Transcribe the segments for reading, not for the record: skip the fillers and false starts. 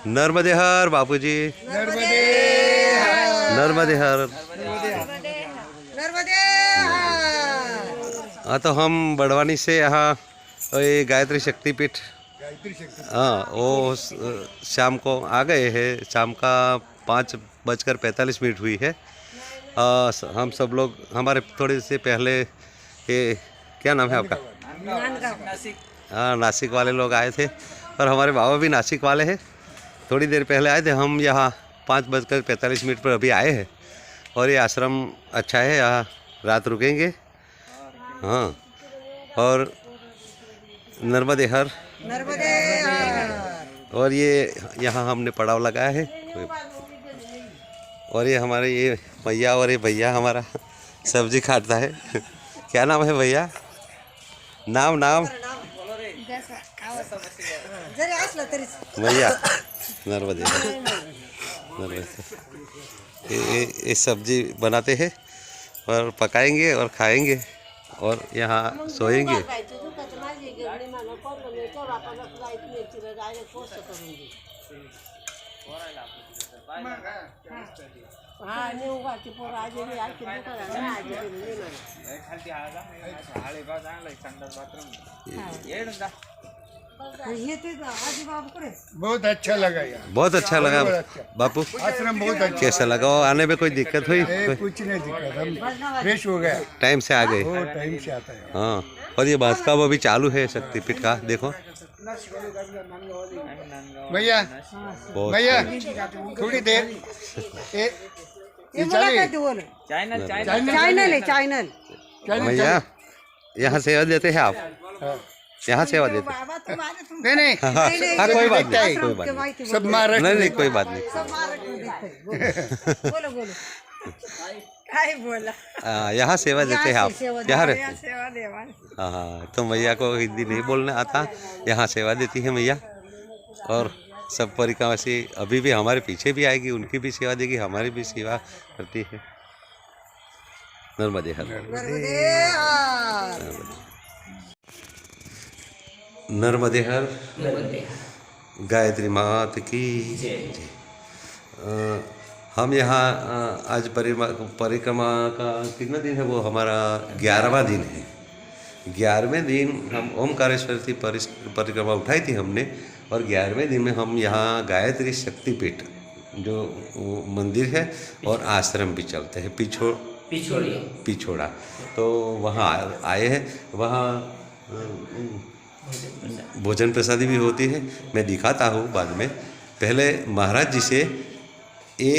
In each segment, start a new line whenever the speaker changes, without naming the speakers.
नर्मदे हर बापूजी,
नर्मदे
नर्मदे हर।
नर्मदे।
हाँ, तो हम बड़वानी से यहाँ ये गायत्री शक्तिपीठ, हाँ वो शाम को आ गए हैं। शाम का 5:45 हुई है। हम सब लोग हमारे थोड़ी से पहले ये क्या नाम है आपका?
नासिक।
हाँ, नासिक वाले लोग आए थे और हमारे बाबा भी नासिक वाले हैं। थोड़ी देर पहले आए थे। हम यहाँ 5:45 पर अभी आए हैं और ये आश्रम अच्छा है, यहाँ रात रुकेंगे। हाँ, और नर्मदे हर।
नर्मदे।
और ये यहाँ हमने पड़ाव लगाया है। और ये हमारे ये भैया और ये भैया हमारा सब्जी काटता है। क्या नाम है भैया? नाम भैया नर्मदे। ये सब्जी बनाते हैं और पकाएंगे और खाएंगे और यहाँ सोएंगे।
बहुत अच्छा लगा यार,
बहुत अच्छा लगा बापू।
आश्रम बहुत अच्छा।
कैसा लगा? और आने में कोई दिक्कत हुई?
कुछ नहीं दिक्कत, हम फ्रेश हो गया,
टाइम से आ गए।
वो टाइम से आता है।
हाँ, और ये बांसकाम अभी चालू है शक्तिपीठ का, देखो
भैया।
बहुत।
भैया थोड़ी देर चैनल
भैया यहाँ सेवा देते हैं आप? यहाँ सेवा देते हैं?
नहीं
हाँ, कोई बात नहीं, कोई बात नहीं,
सब महाराष्ट्र।
नहीं कोई बात नहीं। यहाँ सेवा देते हैं आप? यहाँ रहते? हाँ, तो मैया को हिंदी नहीं बोलने आता, यहाँ सेवा देती है मैया। और सब परिक्रमा से अभी भी हमारे पीछे भी आएगी, उनकी भी सेवा देगी, हमारी भी सेवा करती है। नर्मदे हर। नर्मदे हर। गायत्री मात की जय। हम यहाँ आज परिक्रमा का कितना दिन है? वो हमारा 11वां दिन है। 11वें दिन हम ओमकारेश्वर की परिक्रमा उठाई थी हमने, और 11वें दिन में हम यहाँ गायत्री शक्तिपीठ जो मंदिर है और आश्रम भी चलते हैं, पिछोड़ा, तो वहाँ आए हैं। वहाँ भोजन प्रसादी भी होती है, मैं दिखाता हूँ बाद में। पहले महाराज जी से ये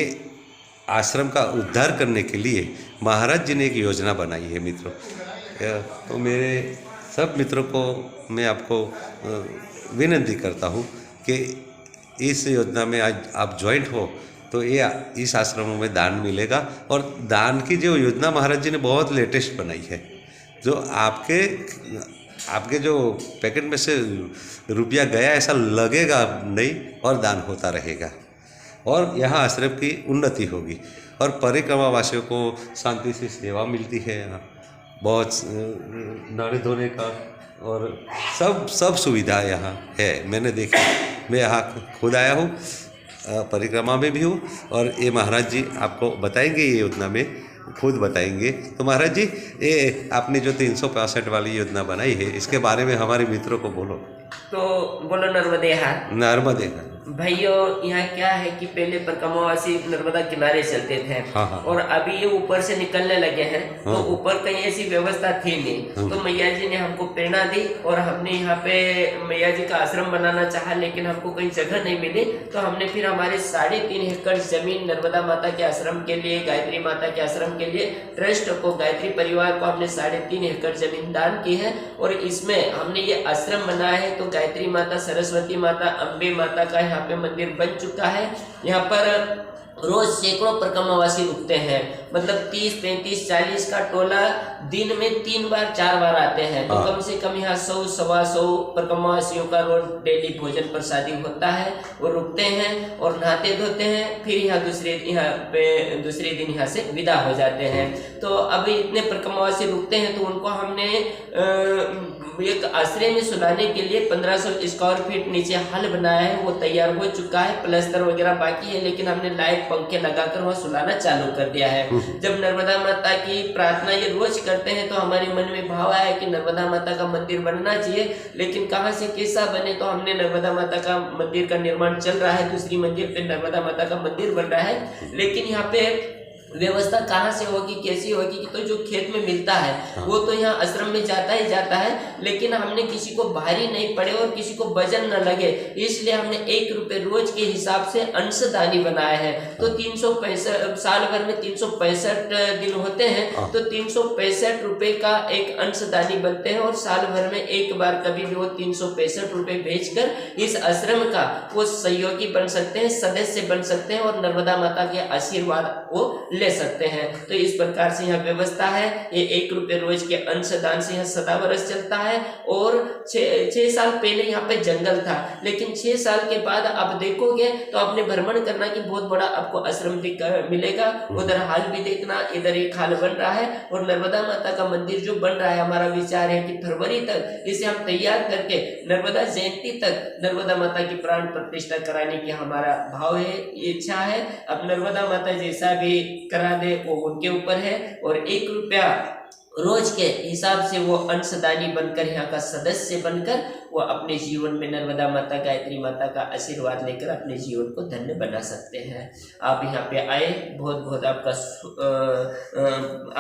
आश्रम का उद्धार करने के लिए महाराज जी ने एक योजना बनाई है मित्रों। तो मेरे सब मित्रों को मैं आपको विनती करता हूँ कि इस योजना में आज आप ज्वाइंट हो तो ये इस आश्रम में दान मिलेगा। और दान की जो योजना महाराज जी ने बहुत लेटेस्ट बनाई है, जो आपके जो पैकेट में से रुपया गया ऐसा लगेगा नहीं, और दान होता रहेगा और यहाँ आश्रम की उन्नति होगी और परिक्रमा वासियों को शांति से सेवा मिलती है। यहाँ बहुत नहाने धोने का और सब सुविधा यहाँ है। मैंने देखा, मैं यहाँ खुद आया हूँ, परिक्रमा में भी हूँ, और ये महाराज जी आपको बताएंगे, ये योजना में खुद बताएंगे। तो महाराज जी, ये आपने जो 365 वाली योजना बनाई है, इसके बारे में हमारे मित्रों को बोलो।
तो बोलो नर्मदे हर।
नर्मदे हर।
भाइयों, यहाँ क्या है कि पहले परिक्रमावासी नर्मदा किनारे चलते थे।
हाँ।
और अभी ये ऊपर से निकलने लगे हैं।
हाँ।
तो ऊपर कहीं ऐसी व्यवस्था थी नहीं।
हाँ।
तो मैया जी ने हमको प्रेरणा दी और हमने यहाँ पे मैया जी का आश्रम बनाना चाहा, लेकिन हमको कहीं जगह नहीं मिली। तो हमने फिर हमारे 3.5 एकड़ जमीन नर्मदा माता के आश्रम के लिए, गायत्री माता के आश्रम के लिए ट्रस्ट को, गायत्री परिवार को हमने 3.5 एकड़ जमीन दान की है। और इसमें हमने ये आश्रम बनाया है। तो गायत्री माता, सरस्वती माता, अम्बे माता का यहाँ पे मंदिर बन चुका है। यहाँ पर रोज सैकड़ों परिक्रमावासी रुकते हैं, मतलब 30, 35, 40 का टोला दिन में 3 बार 4 बार आते हैं। तो कम से कम यहाँ 100, 125 परिक्रमावासियों का रोज डेली भोजन प्रसादी होता है। वो रुकते हैं और नहाते धोते हैं, फिर यहाँ दूसरे दिन यहाँ से विदा हो जाते हैं। तो अभी इतने परिक्रमावासी रुकते हैं, तो उनको हमने एक आश्रय में सुलाने के लिए 1500 स्क्वायर फीट नीचे हल बनाया है, वो तैयार हो चुका है, प्लास्टर वगैरह बाकी है, लेकिन हमने लाइट पंखे लगाकर वहाँ सुलाना चालू कर दिया है। जब नर्मदा माता की प्रार्थना ये रोज करते हैं तो हमारे मन में भाव आया कि नर्मदा माता का मंदिर बनना चाहिए, लेकिन कहाँ से कैसा बने, तो हमने नर्मदा माता का मंदिर का निर्माण चल रहा है, दूसरी मंजिल पे नर्मदा माता का मंदिर बन रहा है, लेकिन यहाँ पे व्यवस्था कहाँ से होगी, कैसी होगी, तो जो खेत में मिलता है वो तो यहाँ आश्रम में जाता ही जाता है, लेकिन हमने किसी को भारी नहीं पड़े और किसी को वजन न लगे, इसलिए हमने 1 रुपये रोज के हिसाब से अंशदानी बनाया है। तो 365 साल भर में 365 दिन होते हैं, तो 365 रुपये का एक अंशदानी बनते हैं, और साल भर में एक बार कभी भी वो 365 रुपये भेजकर इस आश्रम का वो सहयोगी बन सकते हैं, सदस्य बन सकते हैं, और नर्मदा माता के आशीर्वाद वो ले सकते हैं। तो इस प्रकार से यहाँ व्यवस्था है। ये 1 रुपये रोज के अंशदान से यहाँ सदा बरस चलता है। और 6 साल पहले यहाँ पे जंगल था, लेकिन 6 साल के बाद आप देखोगे तो आपने भ्रमण करना कि बहुत बड़ा आपको आश्रम मिलेगा। उधर हाल भी देखना, इधर एक हाल बन रहा है, और नर्मदा माता का मंदिर जो बन रहा है, हमारा विचार है कि फरवरी तक इसे हम तैयार करके नर्मदा जयंती तक नर्मदा माता की प्राण प्रतिष्ठा कराने की हमारा भाव है, इच्छा है। अब नर्मदा माता जैसा भी करा दे वो उनके ऊपर है। और 1 रुपया रोज के हिसाब से वो अंशदानी बनकर, यहाँ का सदस्य बनकर, वो अपने जीवन में नर्मदा माता, गायत्री माता का आशीर्वाद लेकर अपने जीवन को धन्य बना सकते हैं। आप यहाँ पे आए, बहुत बहुत आपका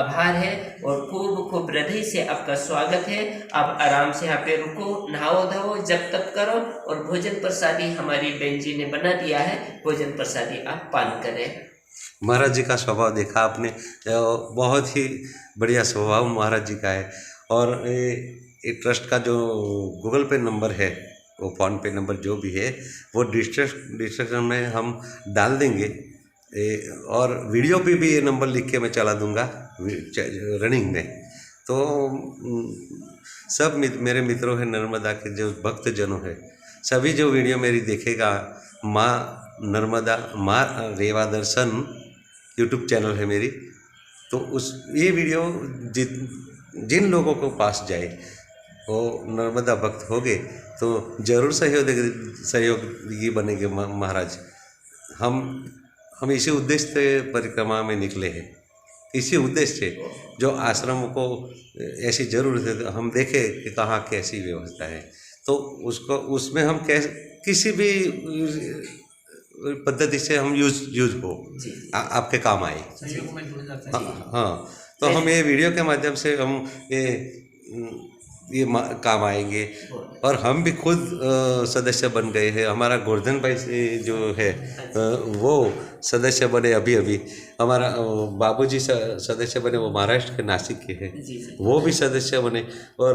आभार है, और खूब खूब हृदय से आपका स्वागत है। आप आराम से यहाँ पे रुको, नहाओ धो, जब तक करो, और भोजन प्रसादी हमारी बहन जी ने बना दिया है, भोजन प्रसादी आप पान करें।
महाराज जी का स्वभाव देखा आपने, बहुत ही बढ़िया स्वभाव महाराज जी का है। और ये ट्रस्ट का जो गूगल पे नंबर है, वो फ़ोन पे नंबर जो भी है, वो डिस्क्रिप्शन में हम डाल देंगे। और वीडियो पे भी ये नंबर लिख के मैं चला दूंगा रनिंग में। तो सब मेरे मित्रों हैं, नर्मदा के जो भक्तजनों हैं, सभी जो वीडियो मेरी देखेगा, माँ नर्मदा, माँ रेवा दर्शन यूट्यूब चैनल है मेरी, तो ये वीडियो जिन लोगों को पास जाए, वो नर्मदा भक्त हो गए, तो जरूर सहयोगी बनेंगे महाराज। हम इसी उद्देश्य से परिक्रमा में निकले हैं, इसी उद्देश्य से जो आश्रम को ऐसी ज़रूरत है, हम देखें कि कहाँ कैसी व्यवस्था है, तो उसमें हम किसी भी पद्धति से हम यूज हो, आपके काम आए। हाँ, तो हम ये वीडियो के माध्यम से हम ये काम आएंगे। और हम भी खुद सदस्य बन गए हैं। हमारा गोवर्धन भाई से जो है वो सदस्य बने अभी। हमारा बाबूजी सदस्य बने, वो महाराष्ट्र के नासिक के हैं, वो भी सदस्य बने। और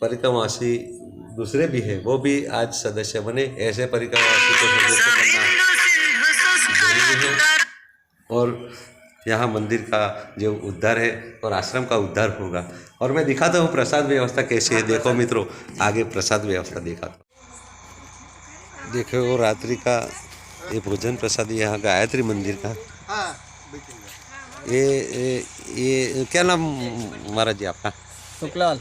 परिक्रमावासी दूसरे भी हैं, वो भी आज सदस्य बने। ऐसे परिक्रमावासी को सदस्य बनना जरूरी है। और यहाँ मंदिर का जो उद्धार है और आश्रम का उद्धार होगा। और मैं दिखाता हूँ प्रसाद व्यवस्था कैसी है। देखो मित्रों, आगे प्रसाद व्यवस्था दिखाता हूँ। देखो वो रात्रि का ये भोजन प्रसाद यहाँ गायत्री मंदिर का। ये क्या नाम महाराज जी आपका?
शुक्लाल।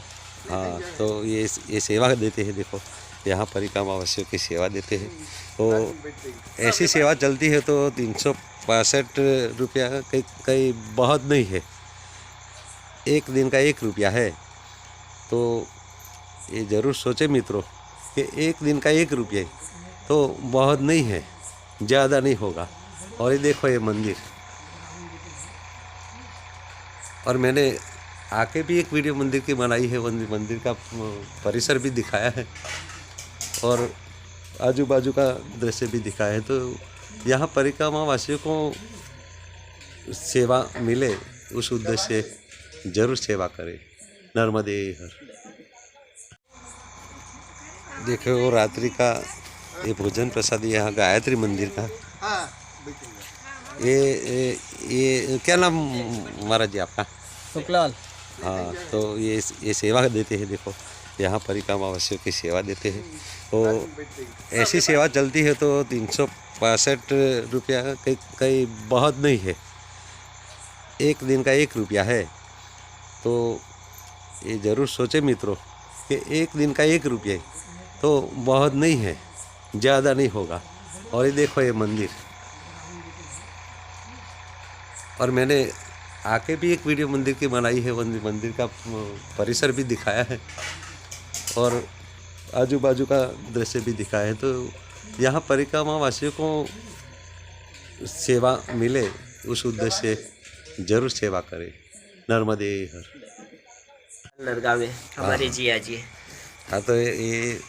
हाँ, तो ये सेवा देते हैं। देखो यहाँ परिक्रमावासियों की सेवा देते हैं। तो ऐसी सेवा चलती है तो 365 रुपया कई बहुत नहीं है, एक दिन का 1 रुपया है। तो ये ज़रूर सोचे मित्रों कि एक दिन का 1 रुपया तो बहुत नहीं है, ज़्यादा नहीं होगा। और ये देखो ये मंदिर, और मैंने आके भी एक वीडियो मंदिर की बनाई है, मंदिर का परिसर भी दिखाया है और आजू बाजू का दृश्य भी दिखाया है। तो यहाँ परिक्रमा वासियों को सेवा मिले, उस उद्देश्य से जरूर सेवा करें। नर्मदे हर। देखो वो रात्रि का ये भोजन प्रसाद यहाँ गायत्री मंदिर का। ये क्या नाम महाराज जी आपका?
शुक्लाल।
हाँ, तो ये सेवा देते हैं। देखो यहाँ परिक्रमावासियों की सेवा देते हैं। तो ऐसी सेवा चलती है तो 365 रुपया कई बहुत नहीं है, एक दिन का 1 रुपया है। तो ये ज़रूर सोचे मित्रों कि एक दिन का 1 रुपये तो बहुत नहीं है, ज़्यादा नहीं होगा। और ये देखो ये मंदिर, और मैंने आके भी एक वीडियो मंदिर की बनाई है, मंदिर का परिसर भी दिखाया है और आजू बाजू का दृश्य भी दिखाया है। तो यहाँ परिक्रमा वासियों को सेवा मिले, उस उद्देश्य से जरूर सेवा करें। नर्मदे हर।
नरगांव में हमारे जिया जी।
हाँ, तो ये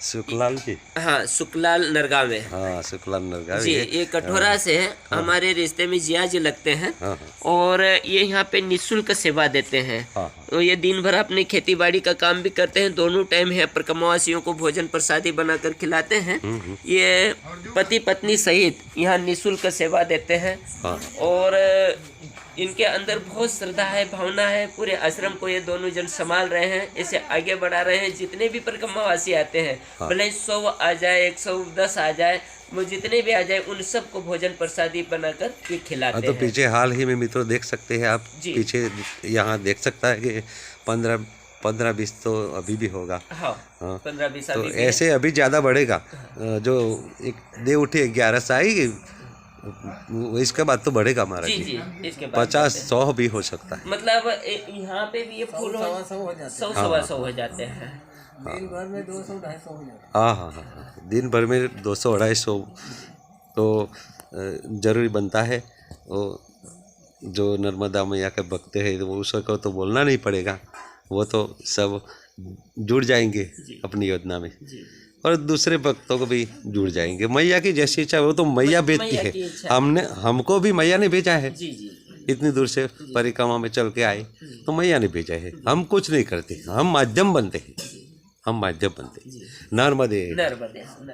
सुखलाल जी,
हाँ, सुखलाल नरगांव में।
हाँ सुखलाल नरगांव
जी, ये कठोरा से है, हमारे रिश्ते में जिया जी लगते हैं।
हाँ,
और ये यहाँ पे निःशुल्क सेवा देते हैं।
हाँ,
तो ये दिन भर अपनी खेती बाड़ी का काम भी करते हैं, दोनों टाइम है परिक्रमावासियों को भोजन प्रसादी बनाकर खिलाते हैं। ये पति पत्नी सहित यहाँ निःशुल्क सेवा देते हैं।
हाँ।
और इनके अंदर बहुत श्रद्धा है, भावना है। पूरे आश्रम को ये दोनों जन संभाल रहे हैं, इसे आगे बढ़ा रहे हैं। जितने भी परिक्रमावासी आते हैं, भले 100 आ जाए, 110 आ जाए, वो जितने भी आ जाए, उन सबको भोजन प्रसादी बनाकर ये खिलाते
तो
हैं।
पीछे हाल ही में मित्रों देख सकते हैं आप,
जी।
पीछे यहाँ देख सकता है कि 15-20 तो अभी भी होगा।
हाँ, 15-20
तो
अभी भी
ऐसे अभी ज़्यादा बढ़ेगा। जो एक दे उठी 11 से आएगी, इसके बाद तो बढ़ेगा हमारा
जी
जी।
जी, इसके बाद
50-100 भी हो सकता है।
मतलब यहाँ पे भी ये फूल 100-125 हो जाते हैं।
दिन भर में 200-250 हो जाता
हाँ हाँ हाँ, दिन भर में 200-250 तो जरूरी बनता है। वो जो नर्मदा मैया के भक्त हैं, वो उसको तो बोलना नहीं पड़ेगा, वो तो सब जुड़ जाएंगे अपनी योजना में, और दूसरे भक्तों को भी जुड़ जाएंगे। मैया की जैसी इच्छा, वो तो मैया भेजती
मैया की
है।
इच्छा।
हमको भी मैया ने भेजा है,
जी जी,
इतनी दूर से परिक्रमा में चल के आए तो मैया ने भेजा है। हम कुछ नहीं करते, हम माध्यम बनते हैं, हम माध्यम बनते हैं। नर्मदे।
नर्मदे।